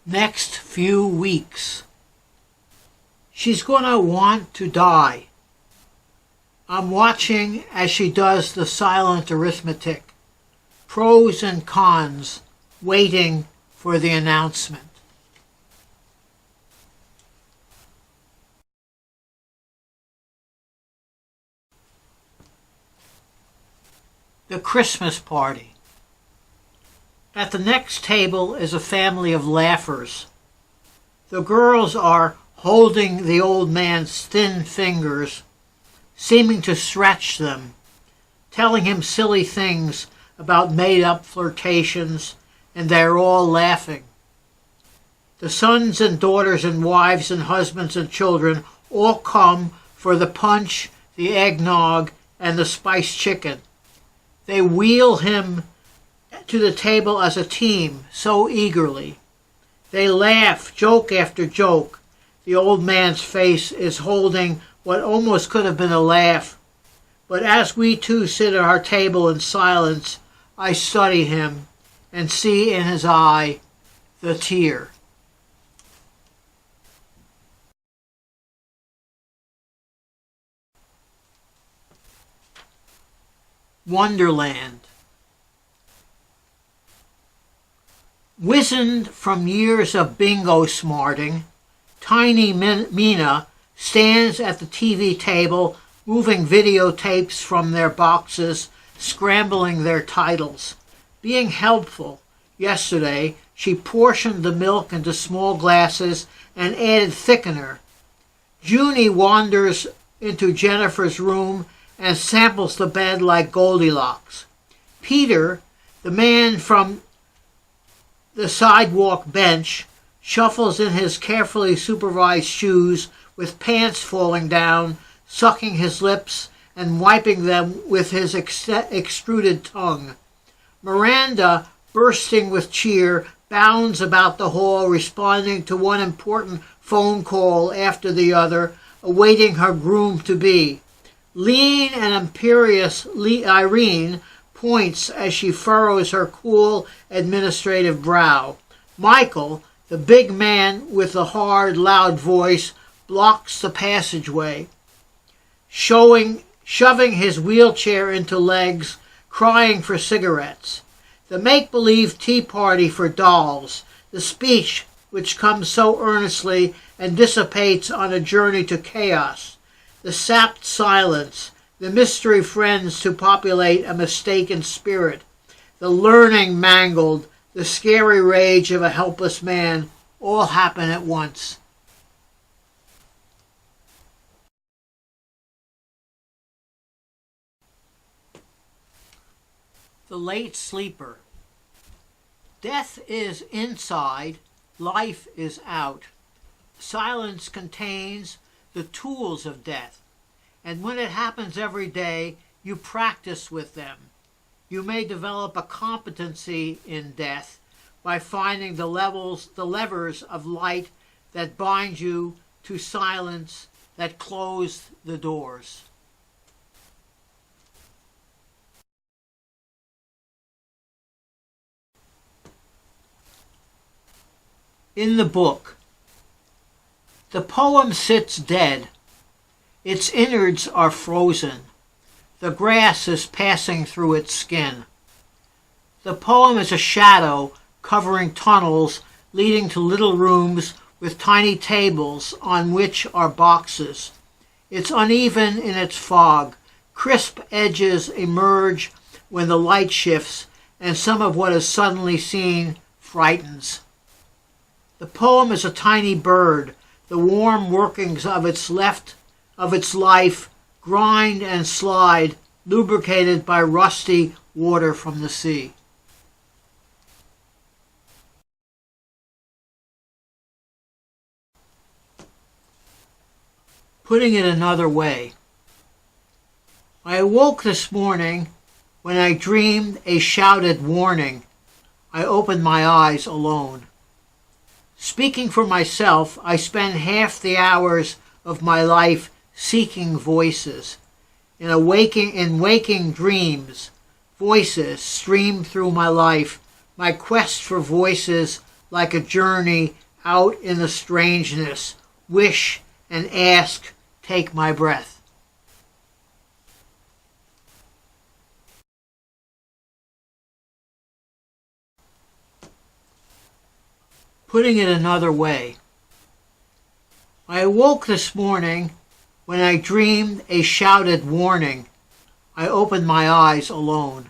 next few weeks. She's gonna want to die. I'm watching as she does the silent arithmetic, pros and cons, waiting for the announcement. The Christmas party. At the next table is a family of laughers. The girls are holding the old man's thin fingers, seeming to stretch them, telling him silly things about made-up flirtations, and they're all laughing. The sons and daughters and wives and husbands and children all come for the punch, the eggnog, and the spiced chicken. They wheel him to the table as a team so eagerly. They laugh, joke after joke. The old man's face is holding what almost could have been a laugh. But as we two sit at our table in silence, I study him and see in his eye the tear. Wonderland. Wizened from years of bingo smarting, tiny Mina stands at the TV table, moving videotapes from their boxes, scrambling their titles. Being helpful, yesterday she portioned the milk into small glasses and added thickener. Junie wanders into Jennifer's room and samples the bed like Goldilocks. Peter, the man from the sidewalk bench, shuffles in his carefully supervised shoes with pants falling down, sucking his lips and wiping them with his extruded tongue. Miranda, bursting with cheer, bounds about the hall, responding to one important phone call after the other, awaiting her groom-to-be. Lean and imperious Irene points as she furrows her cool administrative brow. Michael, the big man with the hard, loud voice, blocks the passageway, shoving his wheelchair into legs, crying for cigarettes. The make-believe tea party for dolls, the speech which comes so earnestly and dissipates on a journey to chaos, the sapped silence, the mystery friends to populate a mistaken spirit, the learning mangled, the scary rage of a helpless man, all happen at once. The late sleeper. Death is inside, life is out. Silence contains the tools of death, and when it happens every day, you practice with them. You may develop a competency in death by finding the levers of light that bind you to silence, that close the doors. In the book, the poem sits dead. Its innards are frozen. The grass is passing through its skin. The poem is a shadow covering tunnels leading to little rooms with tiny tables on which are boxes. It's uneven in its fog. Crisp edges emerge when the light shifts, and some of what is suddenly seen frightens. The poem is a tiny bird. The warm workings of its life grind and slide, lubricated by rusty water from the sea. Putting it another way, I awoke this morning when I dreamed a shouted warning. I opened my eyes alone. Speaking for myself, I spend half the hours of my life seeking voices. In waking dreams, voices stream through my life. My quest for voices like a journey out in the strangeness. Wish and ask, take my breath. Putting it another way, I awoke this morning when I dreamed a shouted warning. I opened my eyes alone.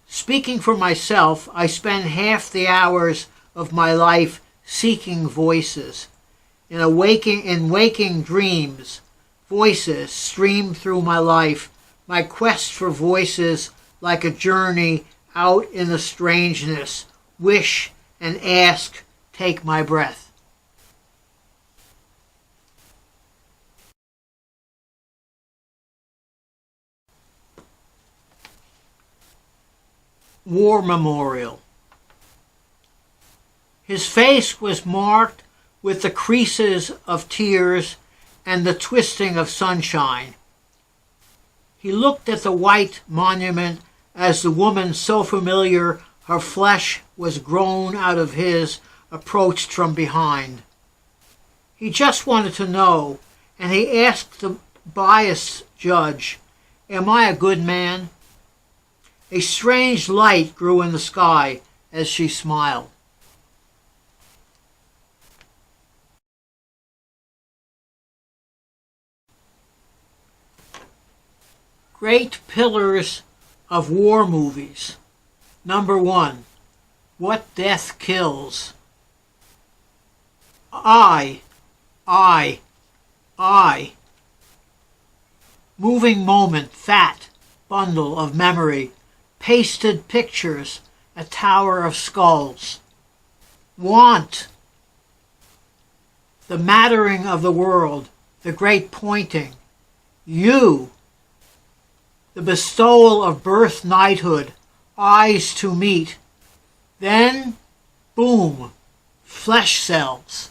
Speaking for myself, I spend half the hours of my life seeking voices. In waking dreams, voices stream through my life. My quest for voices like a journey out in the strangeness. Wish and ask, take my breath. War Memorial. His face was marked with the creases of tears and the twisting of sunshine. He looked at the white monument as the woman so familiar her flesh was grown out of his approached from behind. He just wanted to know, and he asked the biased judge, "Am I a good man?" A strange light grew in the sky as she smiled. Great pillars of war movies. Number 1, What Death Kills. I. Moving moment, fat bundle of memory. Pasted pictures, a tower of skulls. Want. The mattering of the world, the great pointing. You. The bestowal of birth knighthood, eyes to meet. Then, boom, flesh cells.